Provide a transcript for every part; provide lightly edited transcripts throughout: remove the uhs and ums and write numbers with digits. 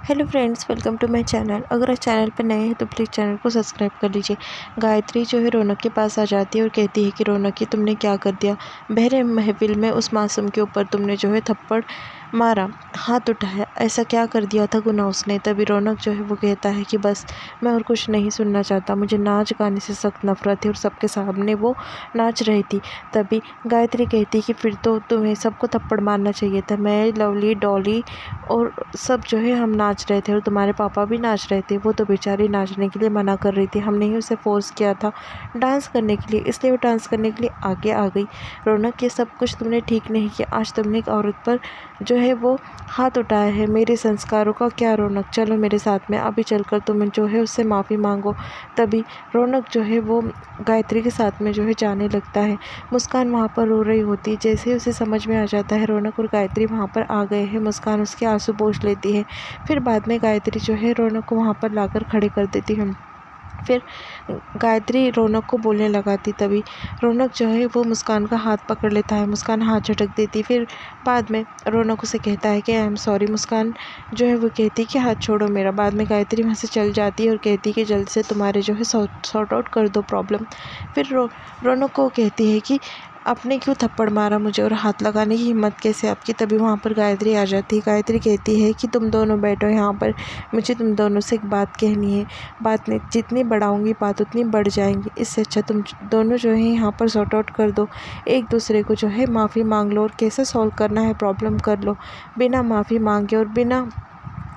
Hello friends, welcome to my channel. अगर आप channel पर नए हैं तो प्लीज़ चैनल को सब्सक्राइब कर लीजिए। गायत्री जो है रौनक के पास आ जाती है और कहती है कि रौनक, ये तुमने क्या कर दिया। बहरे महफिल में उस मासूम के ऊपर तुमने जो है थप्पड़ मारा, हाथ उठाया, ऐसा क्या कर दिया था गुनाह उसने। तभी रौनक जो है वो कहता है कि बस मैं और कुछ नहीं सुनना चाहता, मुझे नाच गाने से सख्त नफरत है। और सबके सामने वो नाच रही थी। तभी गायत्री कहती कि फिर तो तुम्हें सबको थप्पड़ मारना चाहिए था। मैं, लवली, डॉली और सब जो है हम नाच रहे थे और तुम्हारे पापा भी नाच रहे थे। वो तो बेचारी नाचने के लिए मना कर रही थी, हमने ही उसे फोर्स किया था डांस करने के लिए, इसलिए वो डांस करने के लिए आगे आ गई। रौनक, ये सब कुछ तुमने ठीक नहीं किया। आज तुमने एक औरत पर जो है वो हाथ उठाया है। मेरे संस्कारों का क्या रौनक, चलो मेरे साथ में, अभी चलकर तुम जो है उससे माफ़ी मांगो। तभी रौनक जो है वो गायत्री के साथ में जो है जाने लगता है। मुस्कान वहाँ पर रो रही होती है। जैसे ही उसे समझ में आ जाता है रौनक और गायत्री वहाँ पर आ गए हैं, मुस्कान उसके आंसू पोंछ लेती है। फिर बाद में गायत्री जो है रौनक को वहाँ पर लाकर खड़े कर देती है। फिर गायत्री रौनक को बोलने लगाती। तभी रौनक जो है वो मुस्कान का हाथ पकड़ लेता है, मुस्कान हाथ झटक देती। फिर बाद में रौनक उसे कहता है कि आई एम सॉरी। मुस्कान जो है वो कहती कि हाथ छोड़ो मेरा। बाद में गायत्री वहाँ से चल जाती है और कहती कि जल्द से तुम्हारे जो है सॉर्ट आउट कर दो प्रॉब्लम। फिर रौनक को कहती है कि आपने क्यों थप्पड़ मारा मुझे और हाथ लगाने की हिम्मत कैसे आपकी। तभी वहाँ पर गायत्री आ जाती है। गायत्री कहती है कि तुम दोनों बैठो यहाँ पर, मुझे तुम दोनों से एक बात कहनी है। बात नहीं, जितनी बढ़ाऊंगी बात उतनी बढ़ जाएंगी। इससे अच्छा तुम दोनों जो है यहाँ पर सॉर्ट आउट कर दो, एक दूसरे को जो है माफ़ी मांग लो और कैसे सॉल्व करना है प्रॉब्लम कर लो, बिना माफ़ी मांगे और बिना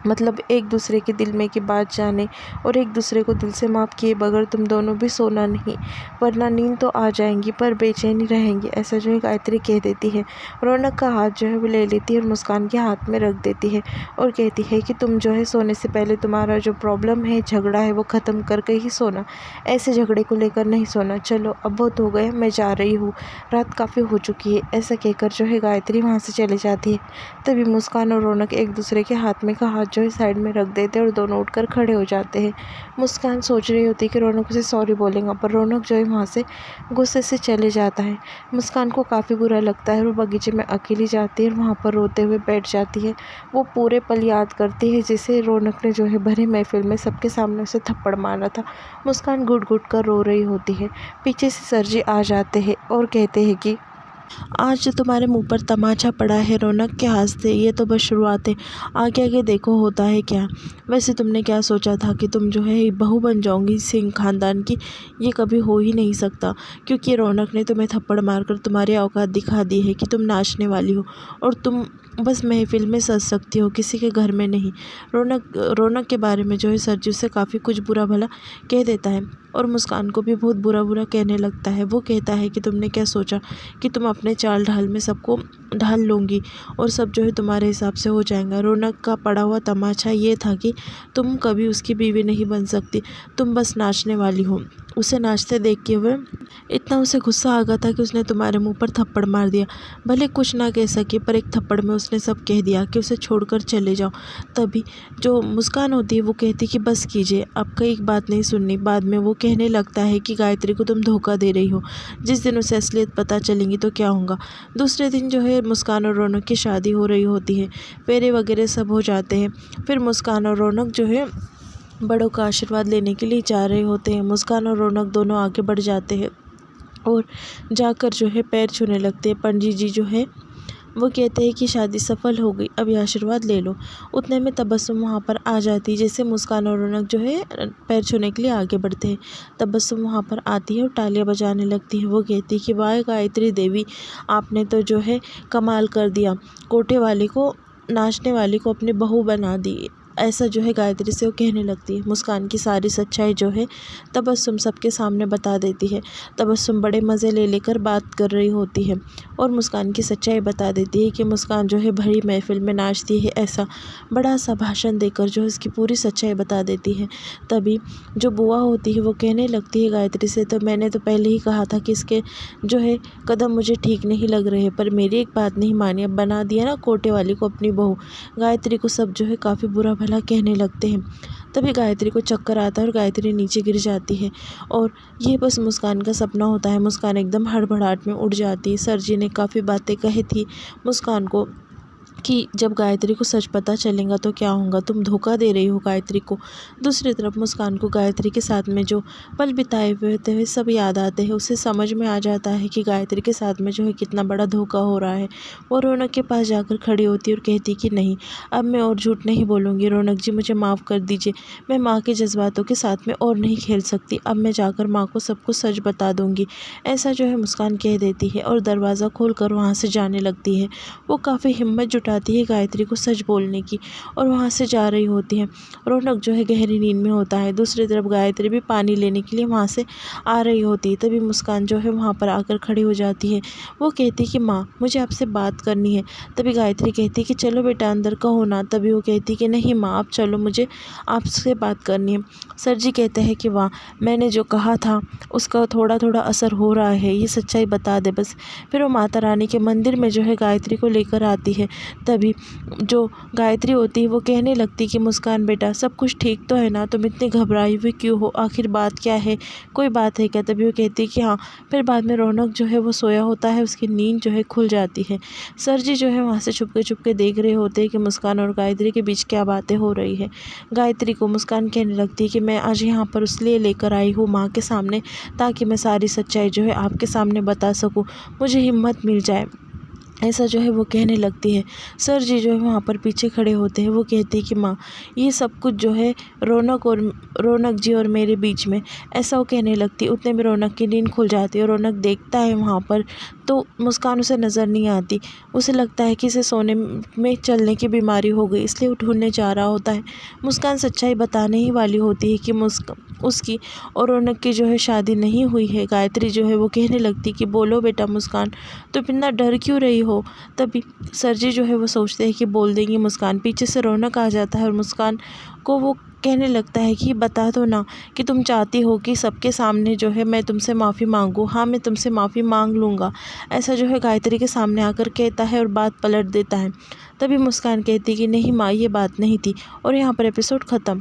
मतलब एक दूसरे के दिल में की बात जाने और एक दूसरे को दिल से माफ़ किए बगैर तुम दोनों भी सोना नहीं, वरना नींद तो आ जाएंगी पर बेचैनी रहेंगी। ऐसा जो है गायत्री कह देती है। रौनक का हाथ जो है वो ले लेती है और मुस्कान के हाथ में रख देती है और कहती है कि तुम जो है सोने से पहले तुम्हारा जो प्रॉब्लम है, झगड़ा है, वो ख़त्म करके ही सोना, ऐसे झगड़े को लेकर नहीं सोना। चलो अब बहुत हो गया, मैं जा रही हूँ, रात काफ़ी हो चुकी है। ऐसा कहकर जो है गायत्री वहाँ से चली जाती है। तभी मुस्कान और रौनक एक दूसरे के हाथ में का हाथ जो है साइड में रख देते हैं और दोनों उठकर खड़े हो जाते हैं। मुस्कान सोच रही होती है कि रौनक उसे सॉरी बोलेगा, पर रौनक जो है वहाँ से गुस्से से चले जाता है। मुस्कान को काफ़ी बुरा लगता है और वो बगीचे में अकेली जाती है और वहाँ पर रोते हुए बैठ जाती है। वो पूरे पल याद करती है जिसे रौनक ने जो है भरी महफिल में सबके सामने उसे थप्पड़ मारा था। मुस्कान घुट घुट कर रो रही होती है। पीछे से सरजी आ जाते हैं और कहते हैं कि आज जो तुम्हारे मुंह पर तमाचा पड़ा है रौनक के हंसते, ये तो बस शुरुआत है, आगे आगे देखो होता है क्या। वैसे तुमने क्या सोचा था कि तुम जो है बहू बन जाओगी सिंह खानदान की। ये कभी हो ही नहीं सकता, क्योंकि रौनक ने तुम्हें थप्पड़ मारकर तुम्हारी औकात दिखा दी है कि तुम नाचने वाली हो और तुम बस महफिल में सज सकती हो, किसी के घर में नहीं। रौनक रौनक के बारे में जो है सरजू से काफ़ी कुछ बुरा भला कह देता है और मुस्कान को भी बहुत बुरा बुरा कहने लगता है। वो कहता है कि तुमने क्या सोचा कि तुम अपने चाल ढाल में सबको ढाल लूँगी और सब जो है तुम्हारे हिसाब से हो जाएगा। रौनक का पड़ा हुआ तमाचा ये था कि तुम कभी उसकी बीवी नहीं बन सकती, तुम बस नाचने वाली हो। उसे नाचते देख के हुए इतना उसे गुस्सा आ गया था कि उसने तुम्हारे मुंह पर थप्पड़ मार दिया। भले कुछ ना कह सके पर एक थप्पड़ में उसने सब कह दिया कि उसे छोड़कर चले जाओ। तभी जो मुस्कान होती है वो कहती कि बस कीजिए, आपका एक बात नहीं सुननी। बाद में वो कहने लगता है कि गायत्री को तुम धोखा दे रही हो, जिस दिन उसे असलियत पता चलेंगी तो क्या होगा। दूसरे दिन जो है मुस्कान और रौनक की शादी हो रही होती है, फेरे वगैरह सब हो जाते हैं। फिर मुस्कान और रौनक जो है बड़ों का आशीर्वाद लेने के लिए जा रहे होते हैं। मुस्कान और रौनक दोनों आगे बढ़ जाते हैं और जाकर जो है पैर छूने लगते हैं। पंडित जी जो है वो कहते हैं कि शादी सफल हो गई, अब ये आशीर्वाद ले लो। उतने में तबस्सुम वहाँ पर आ जाती है। जैसे मुस्कान और रौनक जो है पैर छूने के लिए आगे बढ़ते हैं, तबस्सुम वहाँ पर आती है और तालियां बजाने लगती है। वो कहती है कि वाह गायत्री देवी, आपने तो जो है कमाल कर दिया, कोठे वाले को, नाचने वाली को अपनी बहू बना दी। ऐसा जो है गायत्री से वो कहने लगती है। मुस्कान की सारी सच्चाई जो है तबस्सुम सबके सामने बता देती है। तबस्सुम बड़े मज़े ले लेकर बात कर रही होती है और मुस्कान की सच्चाई बता देती है कि मुस्कान जो है भरी महफिल में नाचती है। ऐसा बड़ा सा भाषण देकर जो है उसकी पूरी सच्चाई बता देती है। तभी जो बुआ होती है वो कहने लगती है गायत्री से, तो मैंने तो पहले ही कहा था कि इसके जो है कदम मुझे ठीक नहीं लग रहे, पर मेरी एक बात नहीं मानी, अब बना दिया ना कोटे वाली को अपनी बहू। गायत्री को सब जो है काफ़ी बुरा भला कहने लगते हैं। तभी गायत्री को चक्कर आता है और गायत्री नीचे गिर जाती है और ये बस मुस्कान का सपना होता है। मुस्कान एकदम हड़बड़ाहट में उड़ जाती है। सर जी ने काफ़ी बातें कही थी मुस्कान को कि जब गायत्री को सच पता चलेगा तो क्या होगा, तुम धोखा दे रही हो गायत्री को। दूसरी तरफ मुस्कान को गायत्री के साथ में जो पल बिताए हुए होते हैं सब याद आते हैं। उसे समझ में आ जाता है कि गायत्री के साथ में जो है कितना बड़ा धोखा हो रहा है। वो रौनक के पास जाकर खड़ी होती है और कहती कि नहीं, अब मैं और झूठ नहीं बोलूँगी। रौनक जी, मुझे माफ़ कर दीजिए, मैं माँ के जज्बातों के साथ में और नहीं खेल सकती। अब मैं जाकर माँ को सब कुछ सच बता दूँगी। ऐसा जो है मुस्कान कह देती है और दरवाज़ा खोल कर वहाँ से जाने लगती है। वो काफ़ी हिम्मत जुटाती है गायत्री को सच बोलने की और वहाँ से जा रही होती है। रौनक जो है गहरी नींद में होता है। दूसरी तरफ गायत्री भी पानी लेने के लिए वहाँ से आ रही होती है। तभी मुस्कान जो है वहाँ पर आकर खड़ी हो जाती है। वो कहती कि माँ, मुझे आपसे बात करनी है। तभी गायत्री कहती कि चलो बेटा अंदर कहो ना। तभी वो कहती कि नहीं माँ, आप चलो, मुझे आपसे बात करनी है। सर जी कहते हैं कि वाह, मैंने जो कहा था उसका थोड़ा थोड़ा असर हो रहा है, ये सच्चाई बता दे बस। फिर वो माता रानी के मंदिर में जो है गायत्री को लेकर आती है। तभी जो गायत्री होती है वो कहने लगती कि मुस्कान बेटा, सब कुछ ठीक तो है ना, तुम इतनी घबराई हुई क्यों हो, आखिर बात क्या है, कोई बात है क्या। तभी वो कहती है कि हाँ। फिर बाद में रौनक जो है वो सोया होता है, उसकी नींद जो है खुल जाती है। सर जी जो है वहाँ से छुपके देख रहे होते हैं कि मुस्कान और गायत्री के बीच क्या बातें हो रही है। गायत्री को मुस्कान कहने लगती है कि मैं आज यहाँ पर इसलिए लेकर आई हूँ माँ के सामने, ताकि मैं सारी सच्चाई जो है आपके सामने बता सकूँ, मुझे हिम्मत मिल जाए। ऐसा जो है वो कहने लगती है। सर जी जो है वहाँ पर पीछे खड़े होते हैं। वो कहते हैं कि माँ, ये सब कुछ जो है रौनक जी और मेरे बीच में, ऐसा वो कहने लगती है। उतने में रौनक की नींद खुल जाती है और रौनक देखता है वहाँ पर तो मुस्कान उसे नज़र नहीं आती। उसे लगता है कि इसे सोने में चलने की बीमारी हो गई, इसलिए वो ढूंढने जा रहा होता है। मुस्कान सच्चाई बताने ही वाली होती है कि उसकी और रौनक की जो है शादी नहीं हुई है। गायत्री जो है वो कहने लगती कि बोलो बेटा मुस्कान, तुम इतना डर क्यों रही हो। तभी सर जी जो है वो सोचते हैं कि बोल देंगी मुस्कान। पीछे से रौनक आ जाता है और मुस्कान को वो कहने लगता है कि बता दो ना कि तुम चाहती हो कि सबके सामने जो है मैं तुमसे माफ़ी मांगूँ। हाँ, मैं तुमसे माफ़ी मांग लूँगा। ऐसा जो है गायत्री के सामने आकर कहता है और बात पलट देता है। तभी मुस्कान कहती कि नहीं माँ, ये बात नहीं थी। और यहाँ पर एपिसोड ख़त्म।